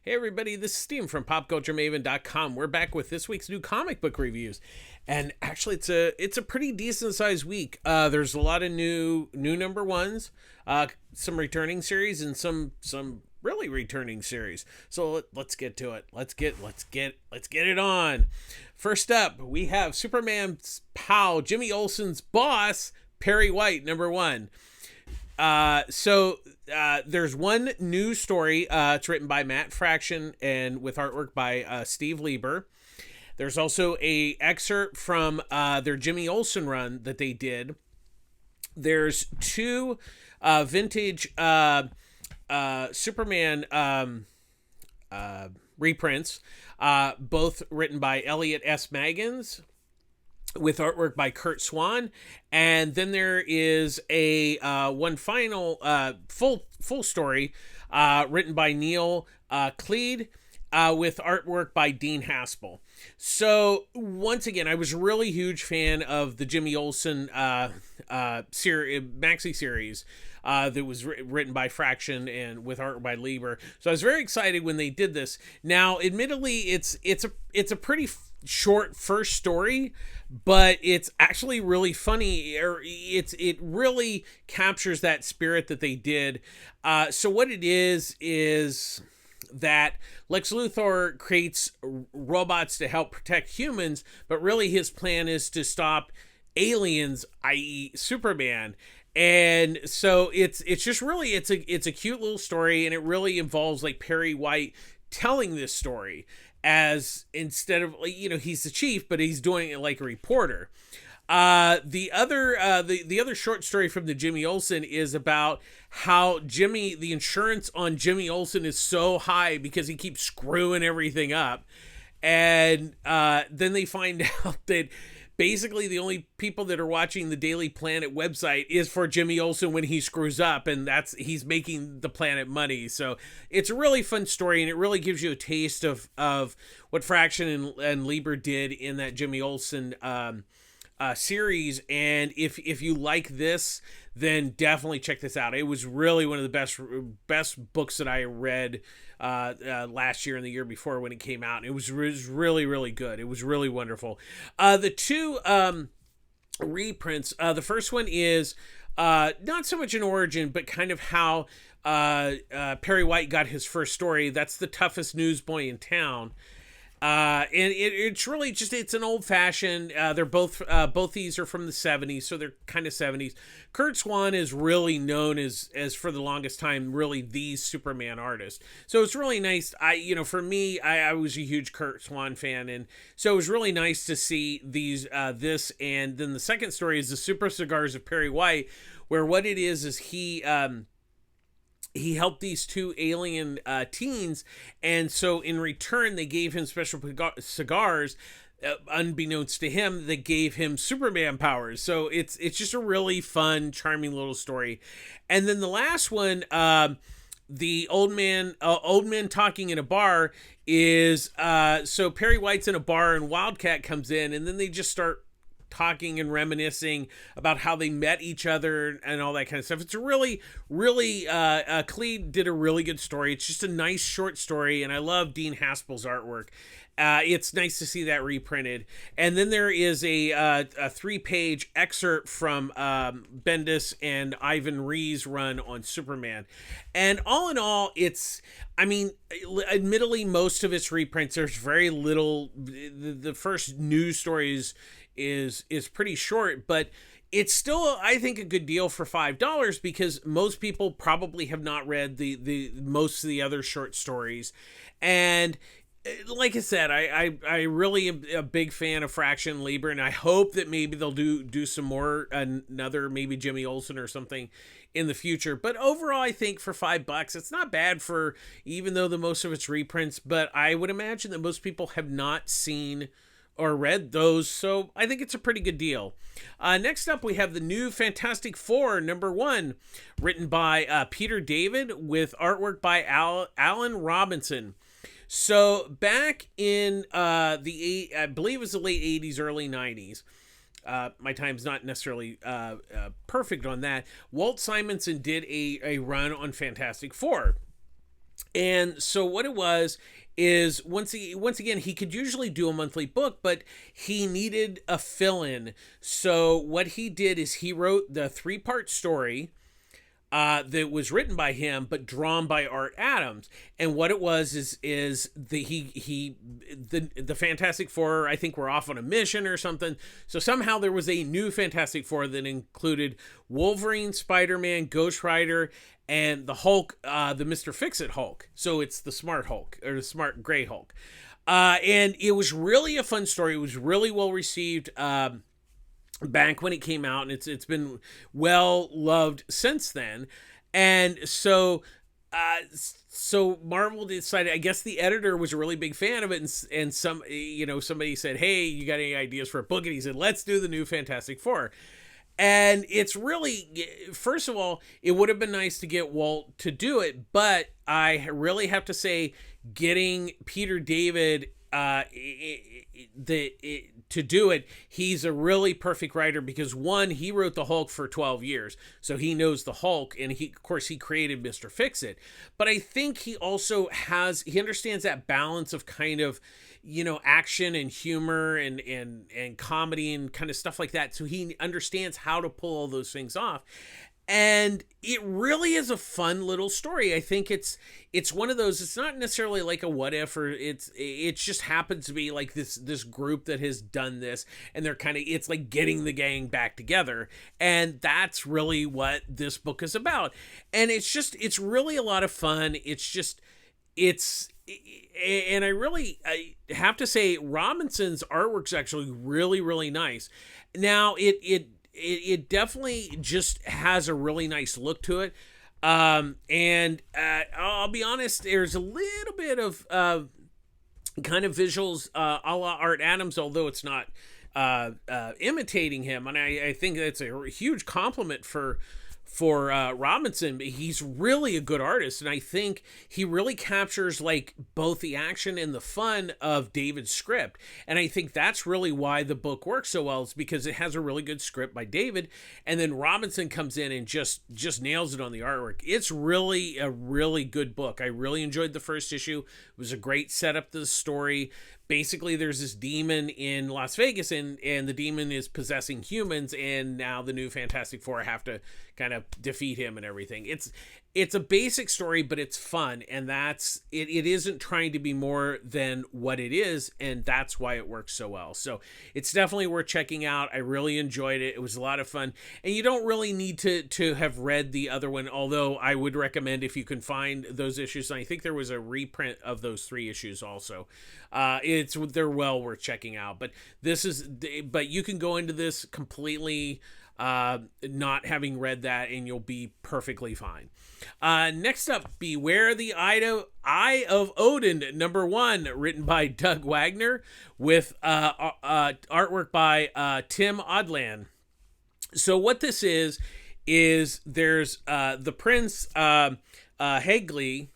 Hey everybody, this is Steven from PopCultureMaven.com. We're back with this week's new comic book reviews, and actually, it's a pretty decent sized week. There's a lot of new number ones, some returning series, and some really returning series. So let's get to it. Let's get it on. First up, we have Superman's pal Jimmy Olsen's boss Perry White, number one. There's one new story. It's written by Matt Fraction and with artwork by Steve Lieber. There's also a excerpt from their Jimmy Olsen run that they did. There's two vintage Superman reprints, both written by Elliot S. Maggins, with artwork by Kurt Swan, and then there is a one final full story written by Neil Cleed, with artwork by Dean Haspel. So once again, I was a really huge fan of the Jimmy Olsen maxi series that was written by Fraction and with art by Lieber. So I was very excited when they did this. Now, admittedly, it's a pretty short first story, but it's actually really funny. It really captures that spirit that they did. So what it is that Lex Luthor creates robots to help protect humans, but really his plan is to stop aliens, i.e. Superman. And so it's just really it's a cute little story, and it really involves like Perry White telling this story, as instead of, he's the chief, but he's doing it like a reporter. The other short story from the Jimmy Olsen is about how the insurance on Jimmy Olsen is so high because he keeps screwing everything up. And then they find out that basically the only people that are watching the Daily Planet website is for Jimmy Olsen when he screws up, and he's making the planet money. So it's a really fun story, and it really gives you a taste of what Fraction and Lieber did in that Jimmy Olsen series. And if you like this, then definitely check this out. It was really one of the best books that I read last year and the year before when it came out. It was really, really good. It was really wonderful. The two reprints, the first one is not so much an origin, but kind of how Perry White got his first story. That's The Toughest Newsboy in Town. And it's really just, it's an old fashioned, they're both these are from the 70s. So they're kind of 70s. Kurt Swan is really known as for the longest time, really the Superman artist. So it's really nice. For me, I was a huge Kurt Swan fan. And so it was really nice to see this. And then the second story is the Super Cigars of Perry White, where what it is he helped these two alien teens, and so in return they gave him special cigars, unbeknownst to him, that gave him Superman powers. So it's just a really fun, charming little story. And then the last one, the old man talking in a bar, is so Perry White's in a bar and Wildcat comes in, and then they just start talking and reminiscing about how they met each other and all that kind of stuff. It's a really, really, Cleve did a really good story. It's just a nice short story, and I love Dean Haspel's artwork. It's nice to see that reprinted. And then there is a 3-page excerpt from Bendis and Ivan Rees' run on Superman. And all in all, admittedly, most of its reprints, there's very little. The first news stories is pretty short, but it's still, I think, a good deal for $5, because most people probably have not read the most of the other short stories. And like I said, I really am a big fan of Fraction Lieber, and I hope that maybe they'll do some more, another maybe Jimmy Olsen or something in the future. But overall, I think for $5, it's not bad, for even though the most of its reprints, but I would imagine that most people have not seen or read those, so I think it's a pretty good deal. Next up, we have the new Fantastic Four #1, written by Peter David, with artwork by Alan Robinson. So back in I believe it was the late 80s, early 90s. My time's not necessarily perfect on that. Walt Simonson did a run on Fantastic Four. And so what it was is once again he could usually do a monthly book, but he needed a fill-in. So what he did is he wrote the 3-part story that was written by him but drawn by Art Adams. And what it was is the Fantastic Four, I think, were off on a mission or something. So somehow there was a new Fantastic Four that included Wolverine, Spider-Man, Ghost Rider, and the Hulk, the Mr. Fix-It Hulk. So it's the Smart Hulk, or the Smart Gray Hulk. And it was really a fun story. It was really well received back when it came out, and it's been well loved since then. And so Marvel decided, I guess the editor was a really big fan of it, and somebody said, hey, you got any ideas for a book? And he said, let's do the new Fantastic Four. And it's really, first of all, it would have been nice to get Walt to do it, but I really have to say, getting Peter David to do it, he's a really perfect writer, because one, he wrote the Hulk for 12 years, so he knows the Hulk, and he created Mr. Fix-It. But I think he also he understands that balance of kind of, action and humor and comedy and kind of stuff like that. So he understands how to pull all those things off. And it really is a fun little story. I think it's one of those, it's not necessarily like a what if, or it just happens to be like this group that has done this, and they're kind of, it's like getting the gang back together. And that's really what this book is about. And it's really a lot of fun. And I have to say, Robinson's artwork's actually really, really nice. Now it definitely just has a really nice look to it. And I'll be honest, there's a little bit of kind of visuals a la Art Adams, although it's not imitating him. And I think that's a huge compliment for Robinson. He's really a good artist, and I think he really captures like both the action and the fun of David's script. And I think that's really why the book works so well, is because it has a really good script by David, and then Robinson comes in and just nails it on the artwork. It's really a really good book. I really enjoyed the first issue. It was a great setup to the story. Basically, there's this demon in Las Vegas, and the demon is possessing humans, and now the new Fantastic Four have to kind of defeat him and everything. It's a basic story, but it's fun, and that's it. It isn't trying to be more than what it is, and that's why it works so well. So it's definitely worth checking out. I really enjoyed it. It was a lot of fun, and you don't really need to have read the other one, although I would recommend, if you can find those issues. And I think there was a reprint of those 3 issues also. They're well worth checking out. But you can go into this completely not having read that, and you'll be perfectly fine. Next up, Beware the Eye of Odin, #1, written by Doug Wagner, with artwork by Tim Odland. So what this is there's the prince Helgi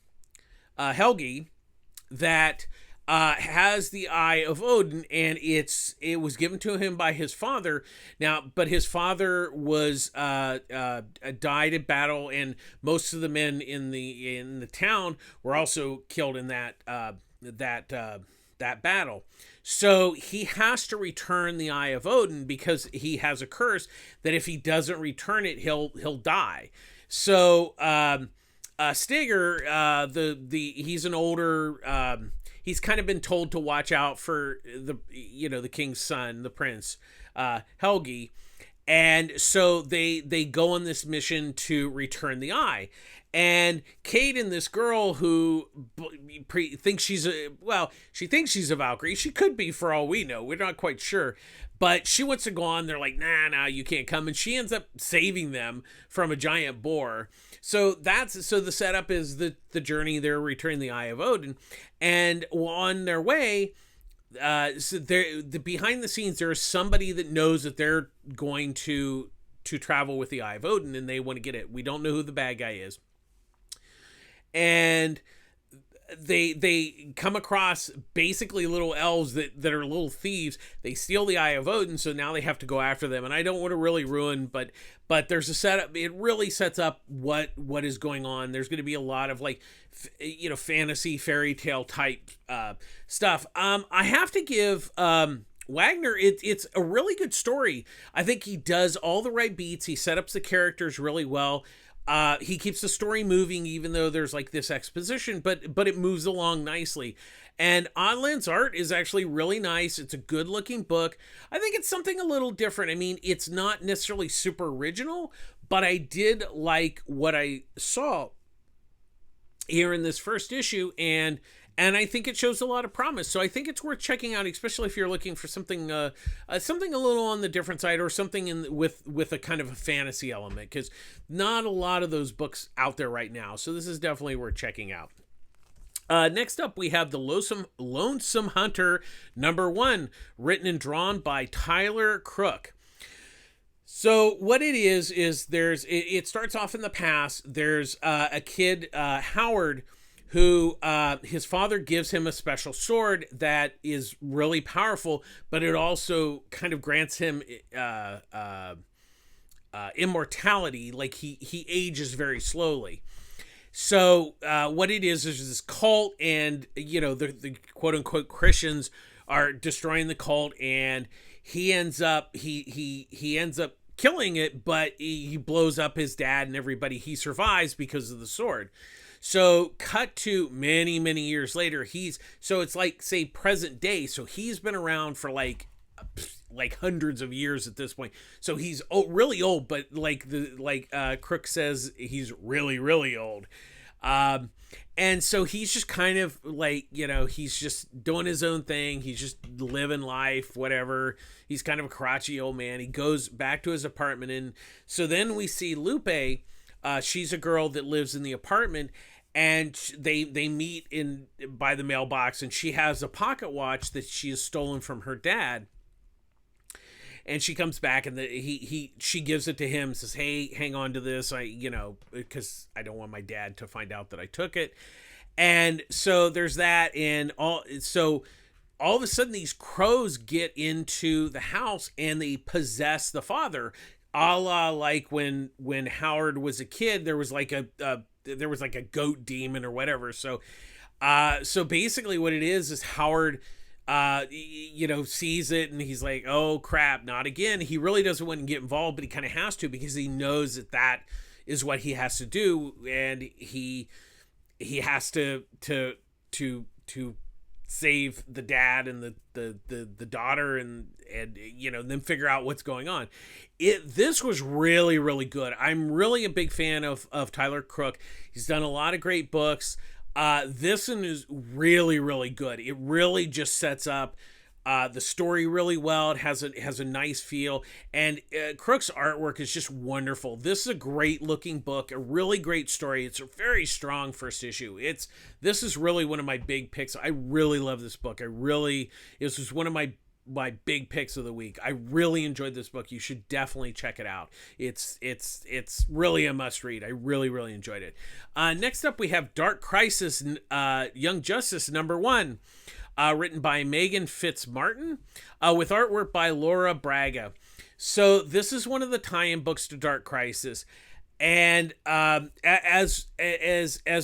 that has the Eye of Odin, and it was given to him by his father. Now, but his father was died in battle, and most of the men in the town were also killed in that battle. So he has to return the Eye of Odin, because he has a curse that if he doesn't return it, he'll die. So Steger, he's an older. He's kind of been told to watch out for the king's son, the prince, Helgi. And so they go on this mission to return the eye. And Kate, and this girl who thinks she's a Valkyrie. She could be, for all we know. We're not quite sure. But she wants to go on. They're like, nah, you can't come. And she ends up saving them from a giant boar. So the setup is the journey. They're returning the Eye of Odin. And on their way, behind the scenes, there's somebody that knows that they're going to travel with the Eye of Odin, and they want to get it. We don't know who the bad guy is. And they come across basically little elves that are little thieves. They steal the Eye of Odin, so now they have to go after them. And I don't want to really ruin, but there's a setup. It really sets up what is going on. There's going to be a lot of like fantasy fairy tale type stuff. I have to give Wagner, it's a really good story. I think he does all the right beats. He set up the characters really well. He keeps the story moving, even though there's like this exposition, but it moves along nicely. And Onland's art is actually really nice. It's a good looking book. I think it's something a little different. I mean, it's not necessarily super original, but I did like what I saw here in this first issue, and I think it shows a lot of promise. So I think it's worth checking out, especially if you're looking for something something a little on the different side, or something with a kind of a fantasy element, because not a lot of those books out there right now. So this is definitely worth checking out. Next up, we have the Lonesome Hunter #1, written and drawn by Tyler Crook. So what it is it starts off in the past. There's a kid, Howard, who his father gives him a special sword that is really powerful, but it also kind of grants him immortality. Like he ages very slowly. So what it is this cult, and the quote unquote Christians are destroying the cult, and he ends up he ends up killing it, but he blows up his dad and everybody. He survives because of the sword. So cut to many, many years later, so it's like, say, present day. So he's been around for like hundreds of years at this point. So he's really old, but Crook says, he's really, really old. And so he's just kind of like, he's just doing his own thing. He's just living life, whatever. He's kind of a crotchety old man. He goes back to his apartment. And so then we see Lupe. She's a girl that lives in the apartment, and they meet by the mailbox, and she has a pocket watch that she has stolen from her dad. And she comes back, and she gives it to him, says, "Hey, hang on to this. Because I don't want my dad to find out that I took it." And so there's that, and all of a sudden these crows get into the house and they possess the father, a la like when Howard was a kid. There was like a goat demon or whatever. So basically what it is Howard sees it, and he's like, oh crap, not again. He really doesn't want to get involved, but he kind of has to, because he knows that is what he has to do, and he has to save the dad and the daughter, and then figure out what's going on. This was really, really good. I'm really a big fan of Tyler Crook. He's done a lot of great books. This one is really, really good. It really just sets up the story really well. It has a nice feel, and Crook's artwork is just wonderful. This is a great looking book, a really great story. It's a very strong first issue. This is really one of my big picks. I really love this book. This was one of my big picks of the week. I really enjoyed this book. You should definitely check it out. It's really a must read. I really, really enjoyed it. Next up, we have Dark Crisis, Young Justice #1. Written by Megan Fitzmartin, with artwork by Laura Braga. So this is one of the tie-in books to Dark Crisis, and as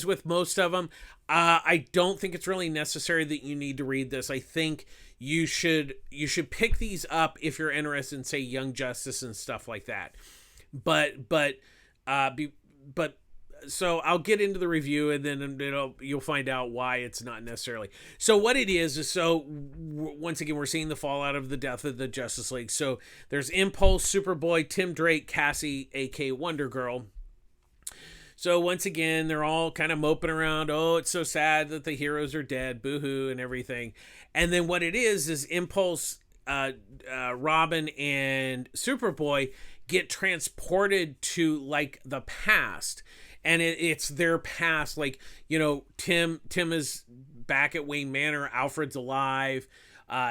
with most of them, I don't think it's really necessary that you need to read this. I think you should pick these up if you're interested in, say, Young Justice and stuff like that. But so I'll get into the review, and then you'll find out why it's not necessarily. So what it is once again, we're seeing the fallout of the death of the Justice League. So there's Impulse, Superboy, Tim Drake, Cassie, a.k.a. Wonder Girl. So once again, they're all kind of moping around. Oh, it's so sad that the heroes are dead, boo-hoo, and everything. And then what it is Impulse, Robin, and Superboy get transported to like the past. And it's their past, like, Tim is back at Wayne Manor, Alfred's alive,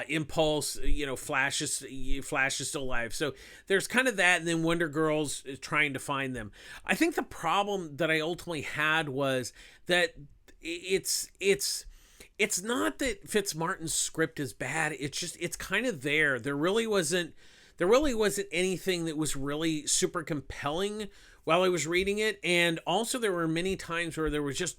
Impulse, Flash is still alive. So there's kind of that, and then Wonder Girl's trying to find them. I think the problem that I ultimately had was that it's not that Fitzmartin's script is bad. It's just it's kind of there. There really wasn't anything that was really super compelling while I was reading it, and also there were many times where there was just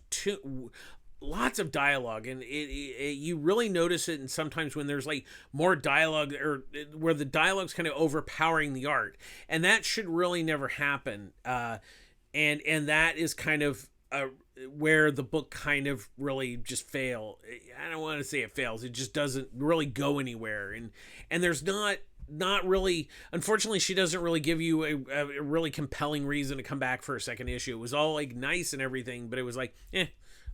lots of dialogue, and you really notice it. And sometimes when there's like more dialogue, or where the dialogue's kind of overpowering the art, and that should really never happen. And that is kind of where the book kind of really just I don't want to say it fails. It just doesn't really go anywhere, and there's not really, unfortunately, she doesn't really give you a really compelling reason to come back for a second issue. It was all like nice and everything, but it was like,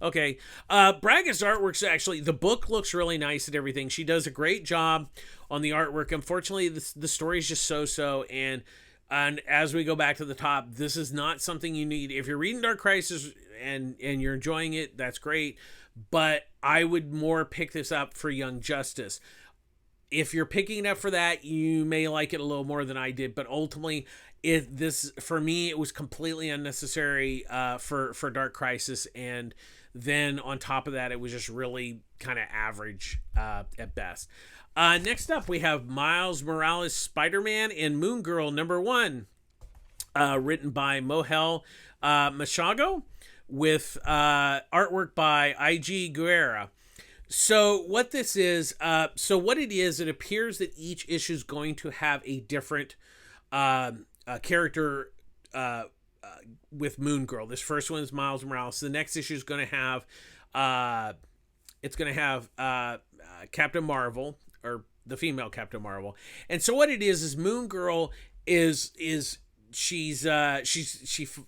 okay. Braga's artwork's actually, the book looks really nice and everything. She does a great job on the artwork. Unfortunately, the story is just so, and as we go back to the top, this is not something you need. If you're reading Dark Crisis and you're enjoying it, that's great, but I would more pick this up for Young Justice. If you're picking it up for that, you may like it a little more than I did, but ultimately, for me, it was completely unnecessary for Dark Crisis, and then on top of that, it was just really kind of average at best. Next up, we have Miles Morales' Spider-Man and Moon Girl #1, written by Mohel Machago, with artwork by I.G. Guerra. So what this is, it appears that each issue is going to have a different character with Moon Girl. This first one is Miles Morales. The next issue is going to have, Captain Marvel, or the female Captain Marvel. And so what it is Moon Girl is she's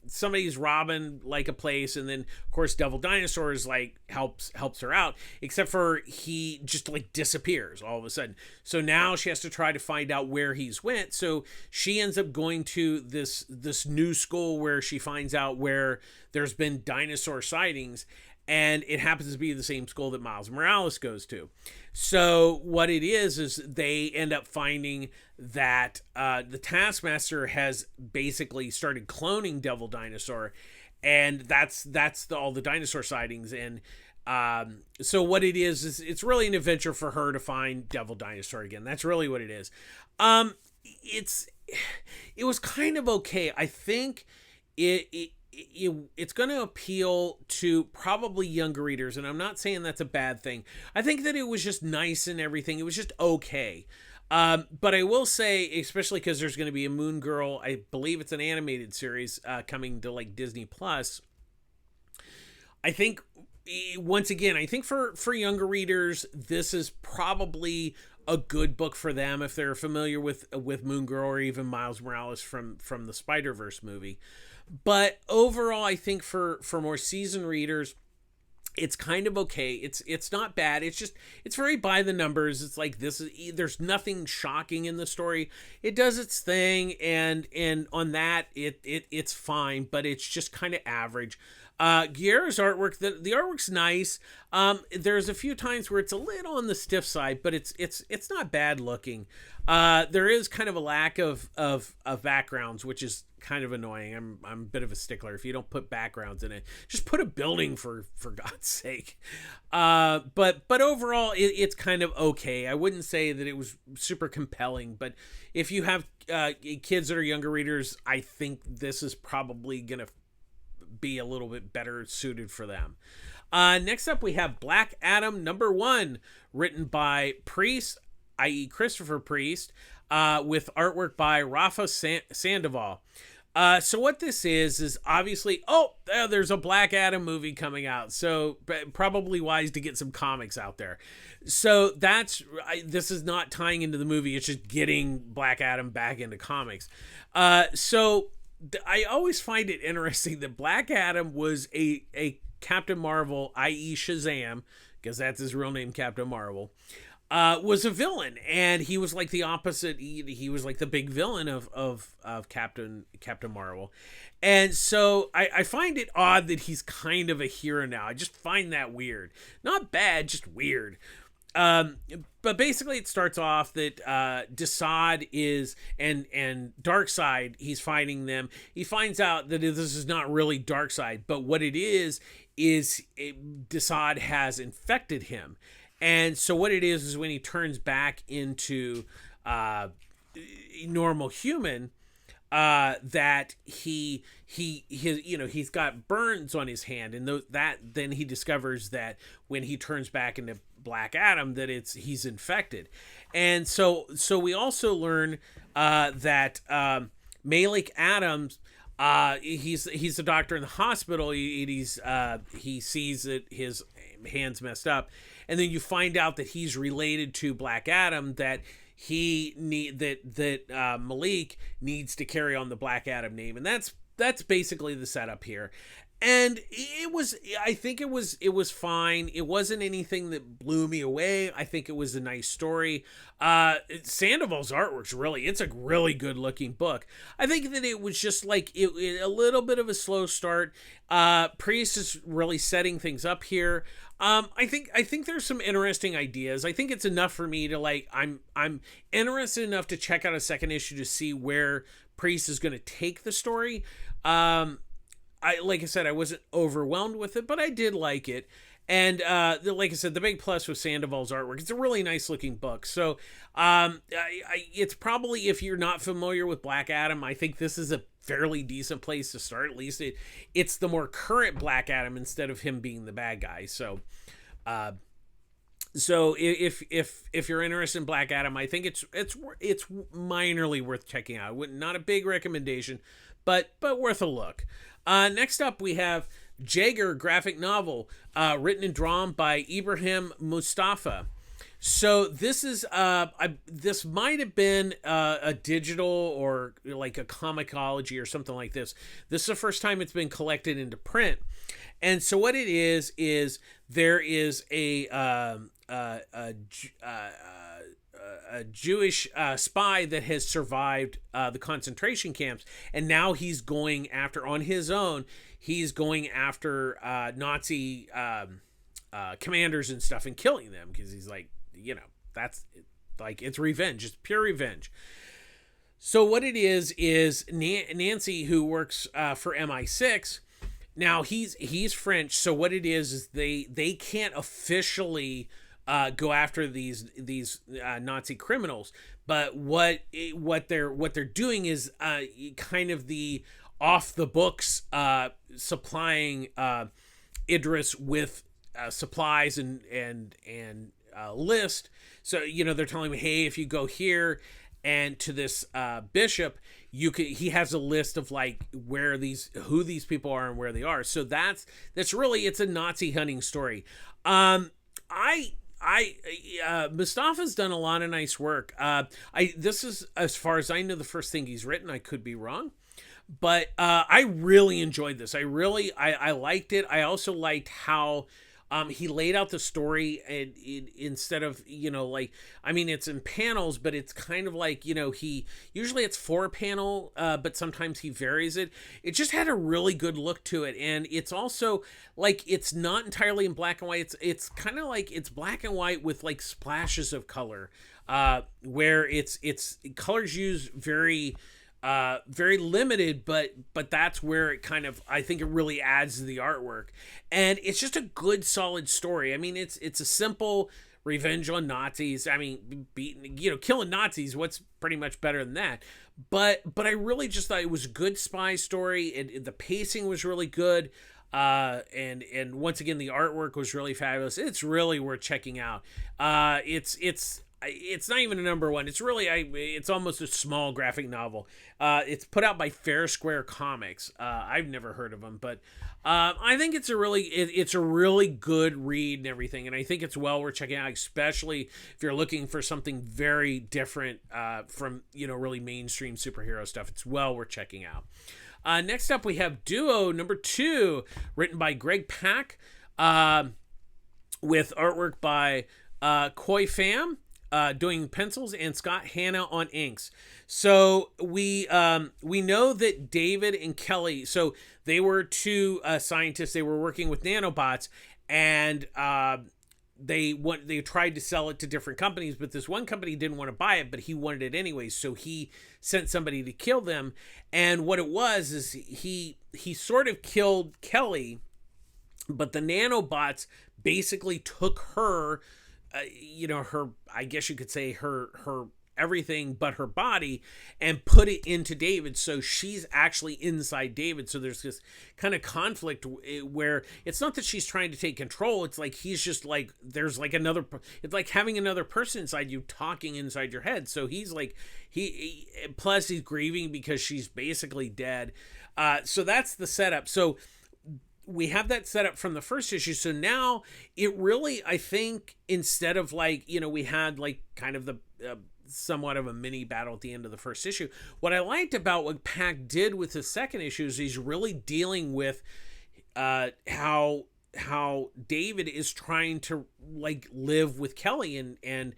somebody's robbing like a place, and then of course Devil Dinosaur is like helps her out, except for he just like disappears all of a sudden. So now she has to try to find out where he's went. So she ends up going to this new school where she finds out where there's been dinosaur sightings, and it happens to be the same school that Miles Morales goes to. So what it is they end up finding that the Taskmaster has basically started cloning Devil Dinosaur, and that's all the dinosaur sightings. And so what it is it's really an adventure for her to find Devil Dinosaur again. That's really what it is. It was kind of okay. I think it's going to appeal to probably younger readers, and I'm not saying that's a bad thing. I think that it was just nice and everything. It was just okay. But I will say, especially because there's going to be a Moon Girl, I believe it's an animated series coming to like Disney Plus. I think, once again, I think for younger readers, this is probably a good book for them if they're familiar with Moon Girl or even Miles Morales from the Spider-Verse movie. But overall, I think for more seasoned readers, it's kind of okay. It's not bad. It's very by the numbers. It's like there's nothing shocking in the story. It does its thing, and on that it's fine, but it's just kind of average. Guerra's artwork, the artwork's nice. There's a few times where it's a little on the stiff side, but it's not bad looking. There is kind of a lack of backgrounds, which is kind of annoying. I'm a bit of a stickler. If you don't put backgrounds in it, just put a building for God's sake. But overall, it's kind of okay. I wouldn't say that it was super compelling, but if you have kids that are younger readers, I think this is probably gonna be a little bit better suited for them. Next up, we have Black Adam #1, written by Priest, i.e. Christopher Priest, with artwork by Rafa Sandoval. So what this is obviously, there's a Black Adam movie coming out, so probably wise to get some comics out there. So this is not tying into the movie, it's just getting Black Adam back into comics. So I always find it interesting that Black Adam was a Captain Marvel, i.e. Shazam, because that's his real name, Captain Marvel, was a villain, and he was like the opposite. He was like the big villain of Captain Marvel. And so I find it odd that he's kind of a hero now. I just find that weird. Not bad, just weird. um, but basically, it starts off that Desaad is and Darkseid. He's fighting them. He finds out that this is not really Darkseid, but what it is Desaad has infected him, and so what it is when he turns back into normal human, that he's got burns on his hand, and then he discovers that when he turns back into Black Adam that he's infected. And so we also learn that Malik Adams, he's a doctor in the hospital. He sees that his hand's messed up, and then you find out that he's related to Black Adam, that Malik needs to carry on the Black Adam name, and that's basically the setup here. And I think it was fine. It wasn't anything that blew me away. I think it was a nice story. Sandoval's artwork's it's a really good looking book. I think that it was just like a little bit of a slow start. Priest is really setting things up here. I think there's some interesting ideas. I think it's enough for me to I'm interested enough to check out a second issue to see where Priest is going to take the story. Like I said, I wasn't overwhelmed with it, but I did like it. And like I said, the big plus with Sandoval's artwork, it's a really nice looking book. So it's probably, if you're not familiar with Black Adam, I think this is a fairly decent place to start. At least it's the more current Black Adam instead of him being the bad guy. So if you're interested in Black Adam, I think it's minorly worth checking out. Not a big recommendation, but worth a look. Next up, we have Jaeger graphic novel, written and drawn by Ibrahim Mustafa. So this is this might have been a digital or like a comicology or something like this. This is the first time it's been collected into print, and so what it is there is a Jewish spy that has survived the concentration camps, and now he's going after, on his own, he's going after Nazi commanders and stuff and killing them, because he's like, that's like, it's revenge, it's pure revenge. So what it is Nancy, who works for MI6, now he's French, so what it is they can't officially go after these Nazi criminals, but what they're doing is kind of the off the books, supplying Idris with supplies and list. So they're telling me, hey, if you go here and to this bishop, he has a list of like who these people are and where they are. So that's really, it's a Nazi hunting story. Mustafa's done a lot of nice work. This is, as far as I know, the first thing he's written. I could be wrong, but I really enjoyed this. I liked it. I also liked how he laid out the story, and instead of it's in panels, but it's kind of like he usually it's 4-panel, but sometimes he varies it. It just had a really good look to it, and it's also like it's not entirely in black and white. It's kind of like it's black and white with like splashes of color, where it's colors used very limited, but that's where it kind of, I think it really adds to the artwork, and it's just a good solid story. I mean, it's a simple revenge on Nazis. I mean, killing Nazis, what's pretty much better than that? But I really just thought it was a good spy story, and the pacing was really good, and once again, the artwork was really fabulous. It's really worth checking out. It's not even a number one. It's really, it's almost a small graphic novel. It's put out by Fair Square Comics. I've never heard of them, but I think it's a really good read and everything. And I think it's well worth checking out, especially if you're looking for something very different from really mainstream superhero stuff. It's well worth checking out. Next up, we have Duo number 2, written by Greg Pak, with artwork by Koi Pham, doing pencils, and Scott Hanna on inks. So we know that David and Kelly, so they were two scientists. They were working with nanobots, and they tried to sell it to different companies, but this one company didn't want to buy it, but he wanted it anyways, so he sent somebody to kill them. And what it was is he sort of killed Kelly, but the nanobots basically took her, her, I guess you could say her everything but her body, and put it into David, so she's actually inside David. So there's this kind of conflict where it's not that she's trying to take control, it's like he's just like, there's like another, it's like having another person inside you talking inside your head. So he's like, he plus he's grieving because she's basically dead. So that's the setup. So we have that set up from the first issue. So now it really, I think, instead of like, we had like kind of the somewhat of a mini battle at the end of the first issue, what I liked about what Pack did with the second issue is he's really dealing with how David is trying to like live with Kelly, and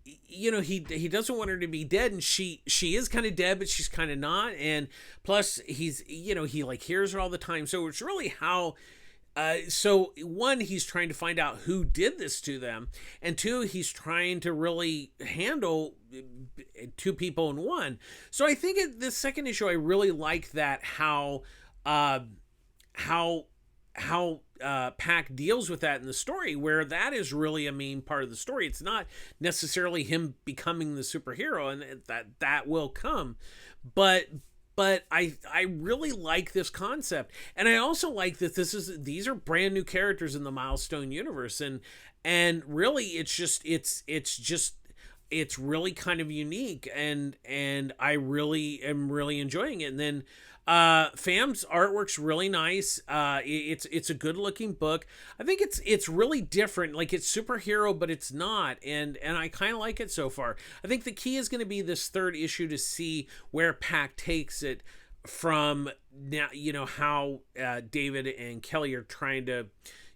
he doesn't want her to be dead, and she is kind of dead, but she's kind of not. And plus he's he like hears her all the time. So it's really how so one, he's trying to find out who did this to them, and two, he's trying to really handle two people in one. So I think in this second issue, I really like that how Pack deals with that in the story, where that is really a main part of the story. It's not necessarily him becoming the superhero, and that will come, but I really like this concept, and I also like that these are brand new characters in the Milestone universe, and really it's really kind of unique, and I really am really enjoying it. And then Fam's artwork's really nice. It's a good looking book. I think it's really different. Like, it's superhero, but it's not. And I kind of like it so far. I think the key is going to be this third issue to see where Pack takes it from now, how David and Kelly are trying to,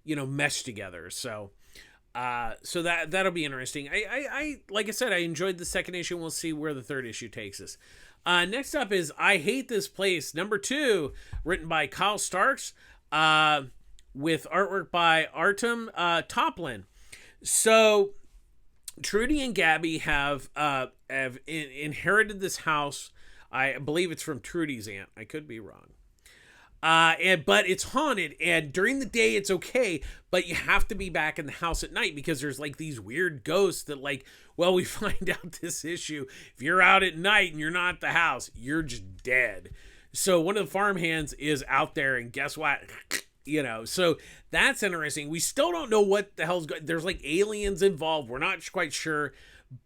mesh together. So that'll be interesting. I like I said, I enjoyed the second issue, and we'll see where the third issue takes us. Next up is I Hate This Place, number 2, written by Kyle Starks, with artwork by Artem Toplin. So Trudy and Gabby have inherited this house. I believe it's from Trudy's aunt. I could be wrong. But it's haunted, and during the day it's okay, but you have to be back in the house at night because there's like these weird ghosts that, like, well, we find out this issue, if you're out at night and you're not at the house, you're just dead. So one of the farmhands is out there, and guess what? So that's interesting. We still don't know what the hell's going. There's like aliens involved. We're not quite sure,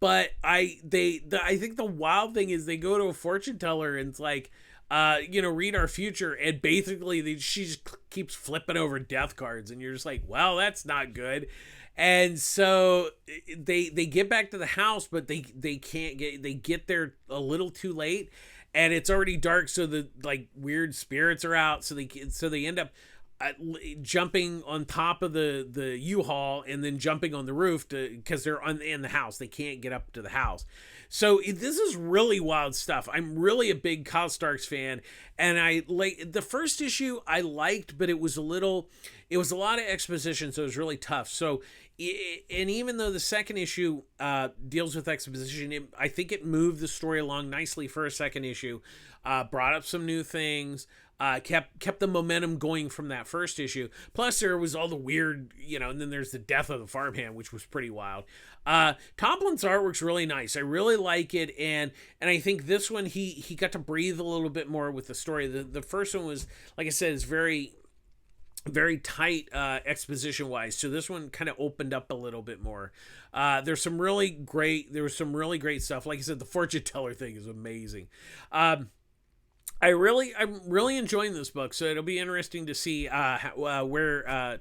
but I think the wild thing is they go to a fortune teller, and it's like, read our future, and basically she just keeps flipping over death cards, and you're just like, well, that's not good. And so they get back to the house, but they get there a little too late, and it's already dark, so the like weird spirits are out, so they end up jumping on top of the U-Haul, and then jumping on the roof because they're in the house. They can't get up to the house. So this is really wild stuff. I'm really a big Kyle Starks fan, and I like the first issue I liked, but it was a lot of exposition, so it was really tough. So, and even though the second issue deals with exposition, I think it moved the story along nicely for a second issue, brought up some new things, kept the momentum going from that first issue. Plus there was all the weird, and then there's the death of the farmhand, which was pretty wild. Toplin's artwork's really nice. I really like it, and I think this one he got to breathe a little bit more with the story. The first one was, like I said, is very, very tight exposition wise. So this one kind of opened up a little bit more. There was some really great stuff. Like I said, the fortune teller thing is amazing. I'm really enjoying this book, so it'll be interesting to see where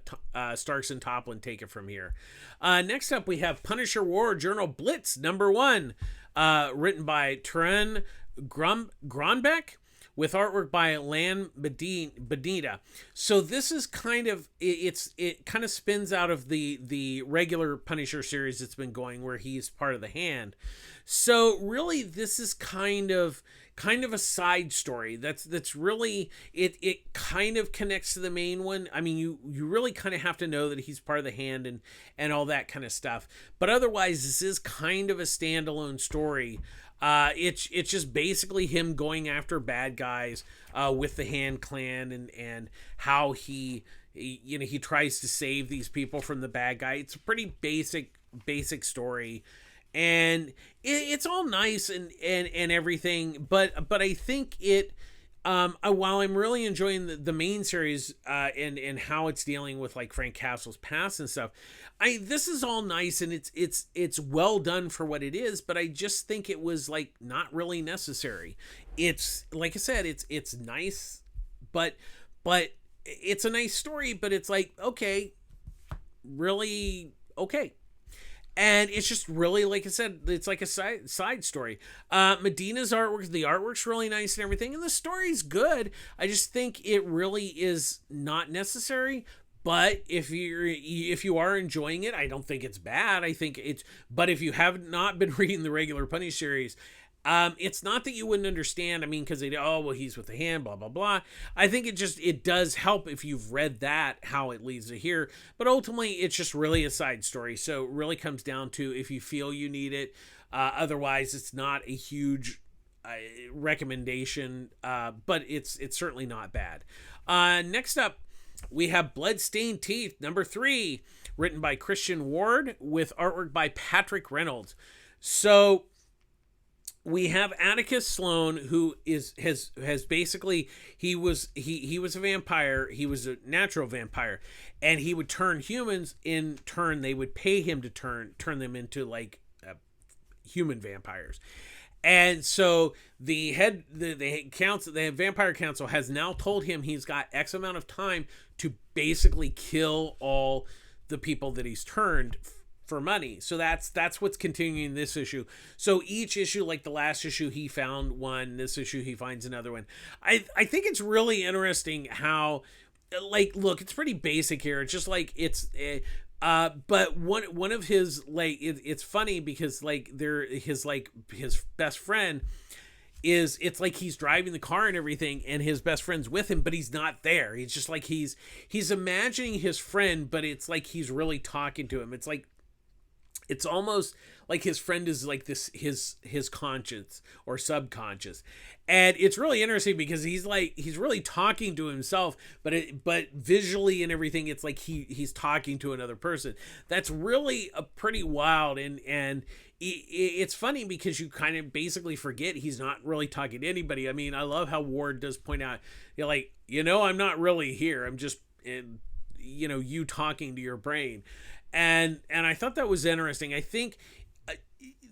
Starks and Toplin take it from here. Next up, we have Punisher War Journal Blitz #1, written by Teren Gronbeck, with artwork by Lan Benita. So this is kind of, it kind of spins out of the regular Punisher series that's been going, where he's part of the Hand. So really, this is kind of kind of a side story that's really it kind of connects to the main one. I mean, you really kind of have to know that he's part of the hand and all that kind of stuff, but otherwise this is kind of a standalone story. It's just basically him going after bad guys with the Hand Clan, and how he tries to save these people from the bad guy. It's a pretty basic story, and it's all nice and everything, but I think it while I'm really enjoying the main series and how it's dealing with like Frank Castle's past and stuff, this is all nice and it's well done for what it is, but I just think it was like not really necessary. It's like I said, it's nice, but it's a nice story, but it's like, okay, really okay. And it's just really, like I said, it's like a side story. Medina's artwork, the artwork's really nice and everything, and the story's good. I just think it really is not necessary. But if you are enjoying it, I don't think it's bad. I think it's. But if you have not been reading the regular Punny series, it's not that you wouldn't understand. I mean, because he's with the hand, blah blah blah. I think it does help if you've read that, how it leads to here. But ultimately, it's just really a side story. So it really comes down to if you feel you need it. Otherwise, it's not a huge recommendation. But it's certainly not bad. Next up, we have Bloodstained Teeth #3, written by Christian Ward with artwork by Patrick Reynolds. So we have Atticus Sloan, who has basically he was a vampire. He was a natural vampire, and he would turn humans. In turn, they would pay him to turn them into like human vampires. And so the vampire council has now told him he's got X amount of time to basically kill all the people that he's turned for money. So that's what's continuing this issue. So each issue, like the last issue, he found one. This issue, he finds another one. I think it's really interesting how, like, look, it's pretty basic here. It's just like but one of his, like, it's funny because like his best friend is, it's like he's driving the car and everything, and his best friend's with him, but he's not there. He's just like he's imagining his friend, but it's like he's really talking to him. It's like, it's almost like his friend is like this, his conscience or subconscious. And it's really interesting because he's really talking to himself, but visually and everything, it's like he's talking to another person. That's really a pretty wild, and it's funny because you kind of basically forget he's not really talking to anybody. I mean, I love how Ward does point out, I'm not really here. I'm just, you talking to your brain. And I thought that was interesting. I think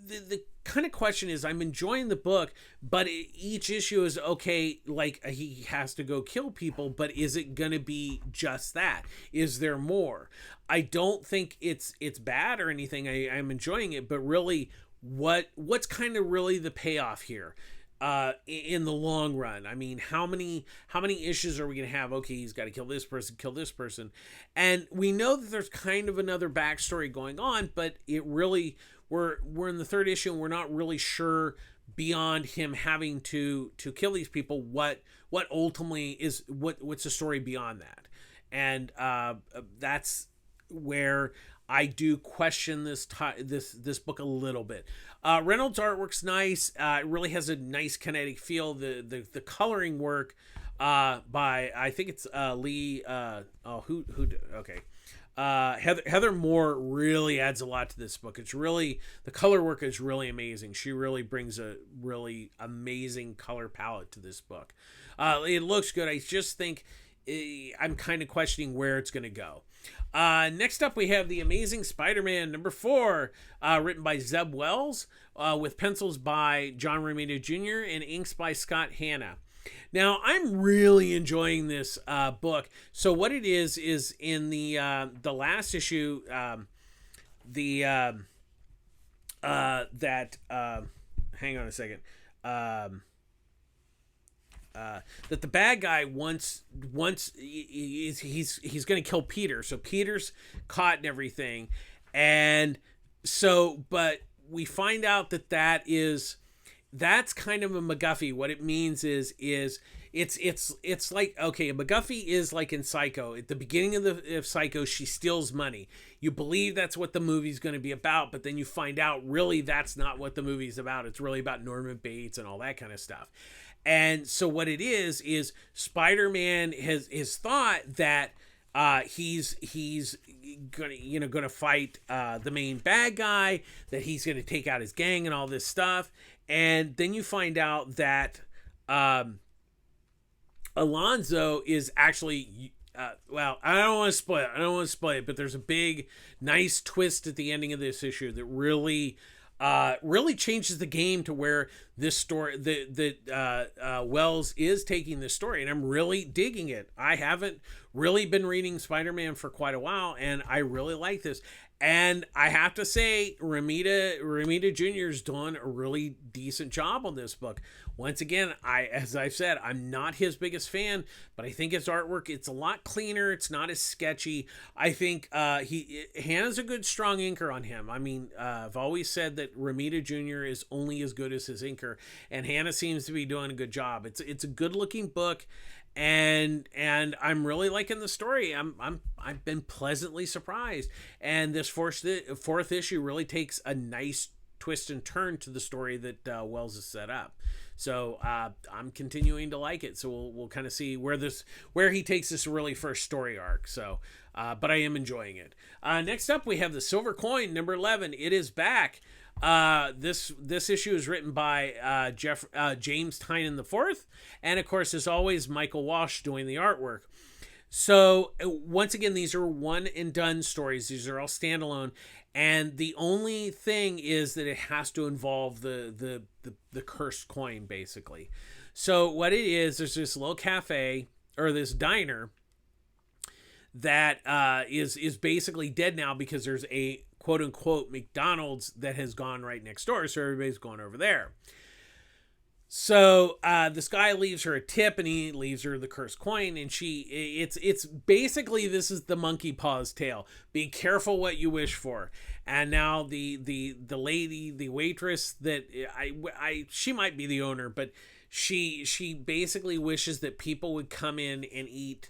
the kind of question is, I'm enjoying the book, but each issue is okay. Like, he has to go kill people, but is it going to be just that? Is there more? I don't think it's bad or anything. I'm enjoying it, but really, what's kind of really the payoff here? In the long run, I mean, how many issues are we going to have? Okay, he's got to kill this person. And we know that there's kind of another backstory going on, but it really, we're in the third issue and we're not really sure beyond him having to kill these people, what ultimately is, what's the story beyond that. And, that's where I do question this book a little bit. Reynolds' artwork's nice. It really has a nice kinetic feel. The coloring work by, I think it's Lee. Heather Moore really adds a lot to this book. It's really, the color work is really amazing. She really brings a really amazing color palette to this book. It looks good. I just think I'm kind of questioning where it's going to go. Next up, we have The Amazing Spider-Man #4, written by Zeb Wells, with pencils by John Romita Jr. and inks by Scott Hanna. Now, I'm really enjoying this book. So what it is in the last issue, hang on a second. That the bad guy once he's going to kill Peter. So Peter's caught and everything. And so, but we find out that is that's kind of a MacGuffin. What it means is it's like, okay, a MacGuffin is like in Psycho. At the beginning of Psycho, she steals money. You believe that's what the movie's going to be about, but then you find out really that's not what the movie's about. It's really about Norman Bates and all that kind of stuff. And so what it is Spider-Man has thought that he's gonna fight the main bad guy, that he's gonna take out his gang and all this stuff. And then you find out that Alonzo is actually well, I don't want to spoil it, but there's a big, nice twist at the ending of this issue that really changes the game to where this story, Wells is taking this story, and I'm really digging it. I haven't really been reading Spider-Man for quite a while, and I really like this. And I have to say, Romita Jr. is doing a really decent job on this book. Once again, as I've said, I'm not his biggest fan, but I think his artwork, it's a lot cleaner. It's not as sketchy. I think Hannah's a good, strong inker on him. I mean, I've always said that Romita Jr. is only as good as his inker, and Hannah seems to be doing a good job. It's a good looking book. And I'm really liking the story. I've been pleasantly surprised, and this fourth issue really takes a nice twist and turn to the story that Wells has set up. So I'm continuing to like it. So we'll kind of see where he takes this really first story arc. So, but I am enjoying it. Next up, we have the Silver Coin number 11. It is back. This issue is written by James Tynion IV, and of course, as always, Michael Walsh doing the artwork. So once again, these are one and done stories. These are all standalone, and the only thing is that it has to involve the cursed coin, basically. So what it is, there's this little cafe or this diner that is basically dead now because there's a quote unquote McDonald's that has gone right next door, so everybody's going over there. So this guy leaves her a tip, and he leaves her the cursed coin, and it's basically, this is the monkey paw's tale. Be careful what you wish for. And now the lady, the waitress that she might be the owner, but she basically wishes that people would come in and eat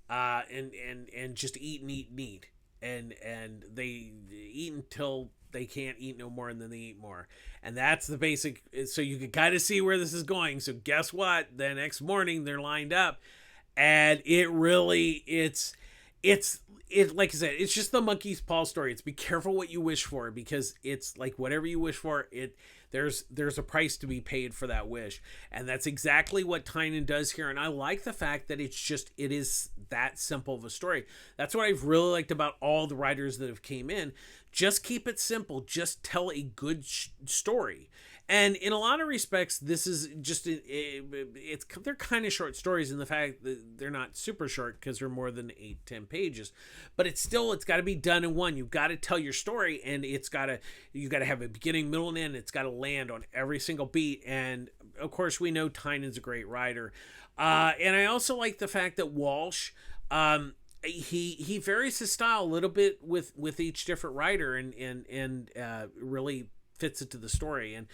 and just eat and eat and eat. And they eat until they can't eat no more, and then they eat more. And that's the basic. So you can kind of see where this is going. So guess what? The next morning they're lined up, and it really, it's like I said, it's just the monkey's paw story. It's be careful what you wish for, because it's like whatever you wish for, there's a price to be paid for that wish. And that's exactly what Tynion does here. And I like the fact that it is that simple of a story. That's what I've really liked about all the writers that have came in. Just keep it simple. Just tell a good story. And in a lot of respects, this is just they're kind of short stories in the fact that they're not super short because they're more than 8-10 pages, but it's got to be done in one. You've got to tell your story, and you got to have a beginning, middle, and end. It's got to land on every single beat. And of course, we know Tynion's a great writer, and I also like the fact that Walsh, he varies his style a little bit with each different writer, and really fits it to the story. And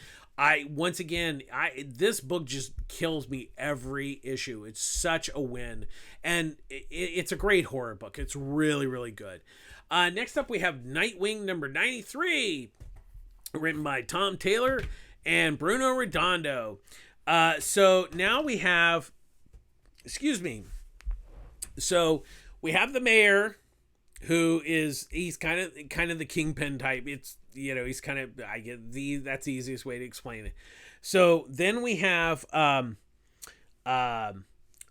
this book just kills me every issue. It's such a win, and it's a great horror book. It's really, really good. Next up, we have Nightwing number 93, written by Tom Taylor and Bruno Redondo. So now we have, so we have the mayor, who he's kind of the kingpin type. It's, he's kind of, that's the easiest way to explain it. So then we have the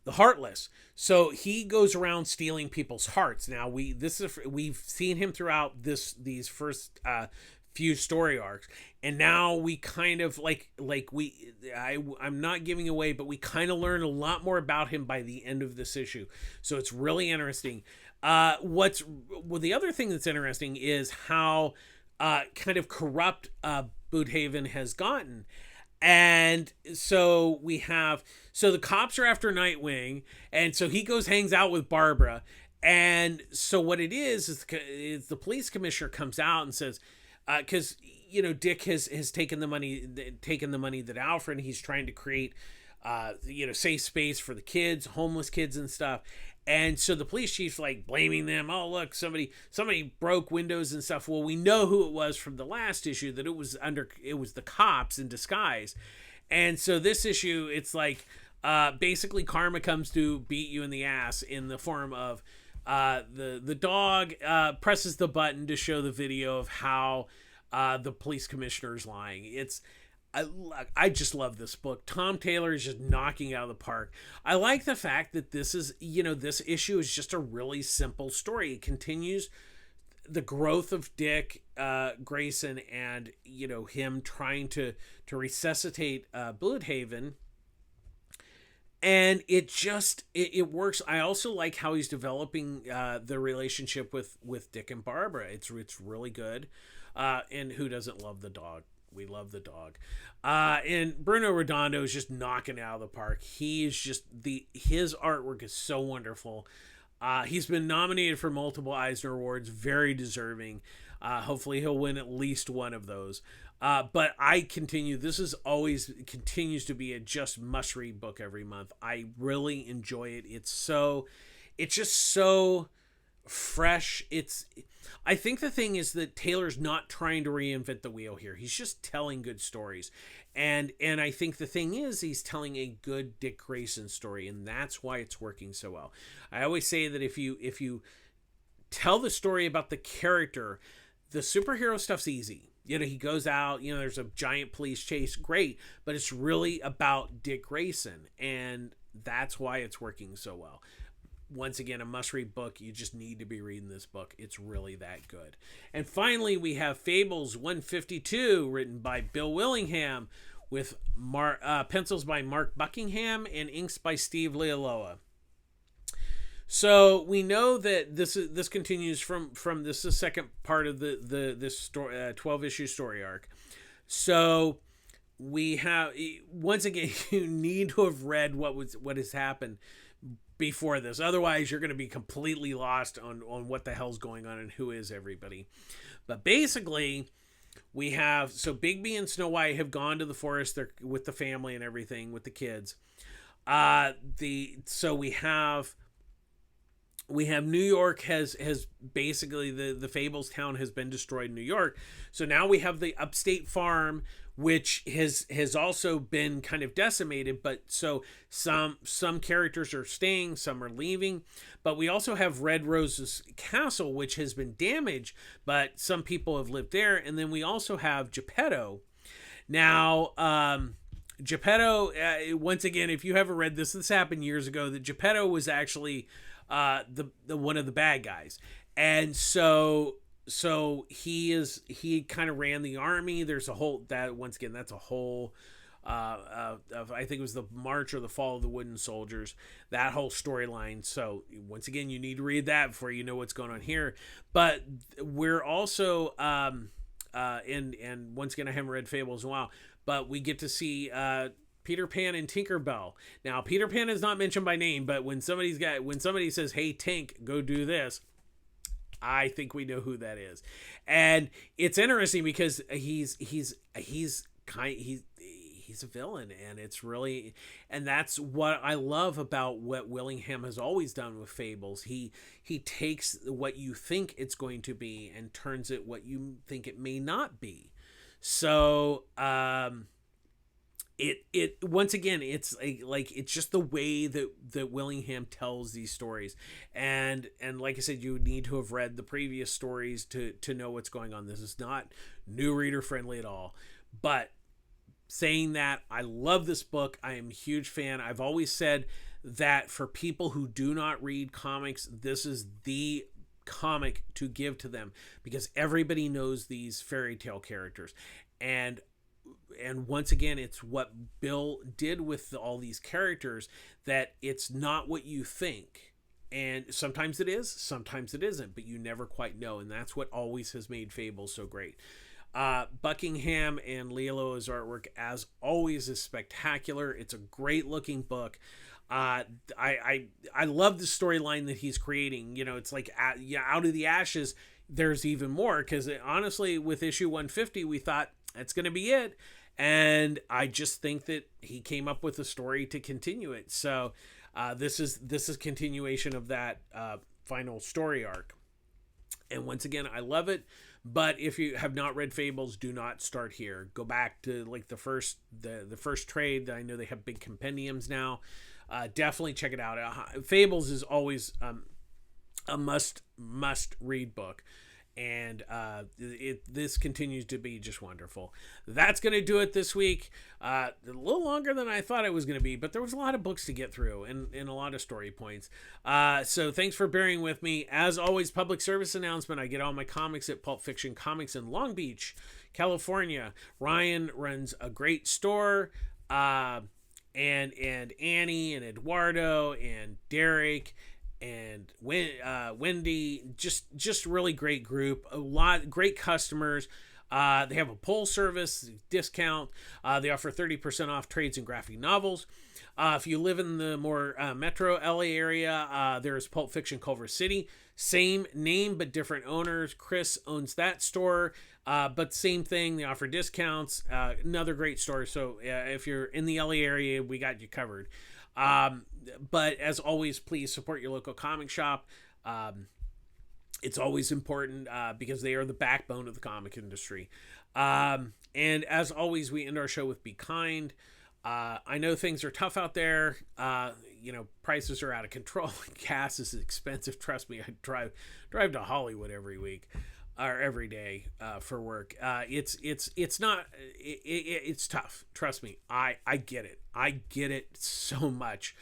Heartless. So he goes around stealing people's hearts. Now we've seen him throughout these first few story arcs, and now we kind of I'm not giving away, but we kind of learn a lot more about him by the end of this issue. So it's really interesting. The other thing that's interesting is how kind of corrupt Boothaven has gotten. And so the cops are after Nightwing, and so he hangs out with Barbara. And so what it is the police commissioner comes out and says, because Dick has taken the money that Alfred, he's trying to create safe space for the kids, homeless kids and stuff. And so the police chief's like blaming them. Oh, look, somebody broke windows and stuff. Well, we know who it was from the last issue, that it was the cops in disguise. And so this issue, it's like basically karma comes to beat you in the ass in the form of the dog presses the button to show the video of how the police commissioner is lying. I just love this book. Tom Taylor is just knocking out of the park. I like the fact that this issue is just a really simple story. It continues the growth of Dick Grayson and him trying to resuscitate Bloodhaven. And it works. I also like how he's developing the relationship with Dick and Barbara. It's really good. And who doesn't love the dog? We love the dog. And Bruno Redondo is just knocking it out of the park. He is just his artwork is so wonderful. He's been nominated for multiple Eisner Awards, very deserving. Hopefully he'll win at least one of those. But this continues to be a just must read book every month. I really enjoy it. It's just so fresh. I think the thing is that Taylor's not trying to reinvent the wheel here. He's just telling good stories. And I think the thing is, he's telling a good Dick Grayson story, and that's why it's working so well. I always say that if you tell the story about the character, the superhero stuff's easy. He goes out, there's a giant police chase, great, but it's really about Dick Grayson, and that's why it's working so well. Once again, a must-read book. You just need to be reading this book. It's really that good. And finally, we have Fables 152, written by Bill Willingham, with pencils by Mark Buckingham and inks by Steve Lealoa. So we know that this continues from this is the second part of this story, 12-issue story arc. So we have, once again, you need to have read what has happened before this. Otherwise, you're going to be completely lost on what the hell's going on and who is everybody. But basically, we have, so Bigby and Snow White have gone to the forest. They're with the family and everything, with the kids. So we have New York has basically, the Fables town has been destroyed in New York. So now we have the upstate farm, which has also been kind of decimated, but so some characters are staying, some are leaving. But we also have Red Rose's castle, which has been damaged, but some people have lived there. And then we also have Geppetto. Now, Geppetto, once again, if you haven't read this happened years ago, that Geppetto was actually the one of the bad guys. And so he kind of ran the army. There's a whole, that once again, that's a whole I think it was the March or the Fall of the Wooden Soldiers, that whole storyline. So once again, you need to read that before you know what's going on here. But we're also and once again, I haven't read Fables in a while, but we get to see Peter Pan and Tinkerbell. Now, Peter Pan is not mentioned by name, but when somebody says, "Hey Tink, go do this," I think we know who that is. And it's interesting because he's a villain, and it's really, and that's what I love about what Willingham has always done with Fables. He takes what you think it's going to be and turns it what you think it may not be. So it once again, it's it's just the way that Willingham tells these stories, and like I said, you need to have read the previous stories to know what's going on. This is not new reader friendly at all. But saying that, I love this book. I am a huge fan. I've always said that for people who do not read comics, this is the comic to give to them, because everybody knows these fairy tale characters, and once again, it's what Bill did with all these characters, that it's not what you think. And sometimes it is, sometimes it isn't, but you never quite know. And that's what always has made Fables so great. Buckingham and Lealo's artwork, as always, is spectacular. It's a great looking book. I love the storyline that he's creating. You know, it's like out of the ashes, there's even more, because honestly, with issue 150, we thought that's going to be it. And I just think that he came up with a story to continue it. So this is continuation of that final story arc. And once again, I love it. But if you have not read Fables, do not start here. Go back to like the first trade. I know they have big compendiums now. Definitely check it out. Fables is always a must read book. And this continues to be just wonderful. That's going to do it this week. A little longer than I thought it was going to be, but there was a lot of books to get through and a lot of story points. So thanks for bearing with me. As always, public service announcement. I get all my comics at Pulp Fiction Comics in Long Beach, California. Ryan runs a great store. And Annie and Eduardo and Derek and Wendy, just really great group, great customers. They have a poll service discount. They offer 30% off trades and graphic novels. If you live in the more metro LA area, there's Pulp Fiction Culver City. Same name, but different owners. Chris owns that store, but same thing. They offer discounts. Another great store. So if you're in the LA area, we got you covered. But as always, please support your local comic shop. It's always important because they are the backbone of the comic industry. And as always, we end our show with be kind. I know things are tough out there. Prices are out of control. Gas is expensive. Trust me, I drive to Hollywood every week or every day for work. It's tough. Trust me. I get it. I get it so much.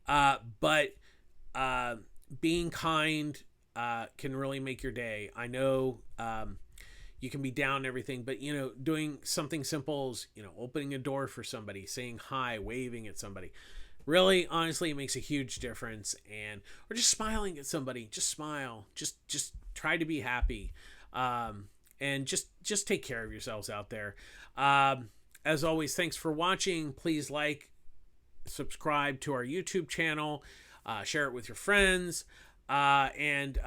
But being kind can really make your day. I know you can be down and everything, but doing something simple as opening a door for somebody, saying hi, waving at somebody, really honestly, it makes a huge difference. Or just smiling at somebody. Just smile. Just try to be happy. And just take care of yourselves out there. As always, thanks for watching. Please subscribe to our YouTube channel, share it with your friends, and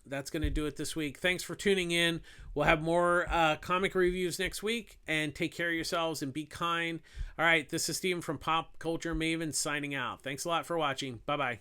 that's going to do it this week. Thanks for tuning in. We'll have more comic reviews next week, and take care of yourselves and be kind. All right, this is Steven from Pop Culture Maven signing out. Thanks a lot for watching. Bye-bye.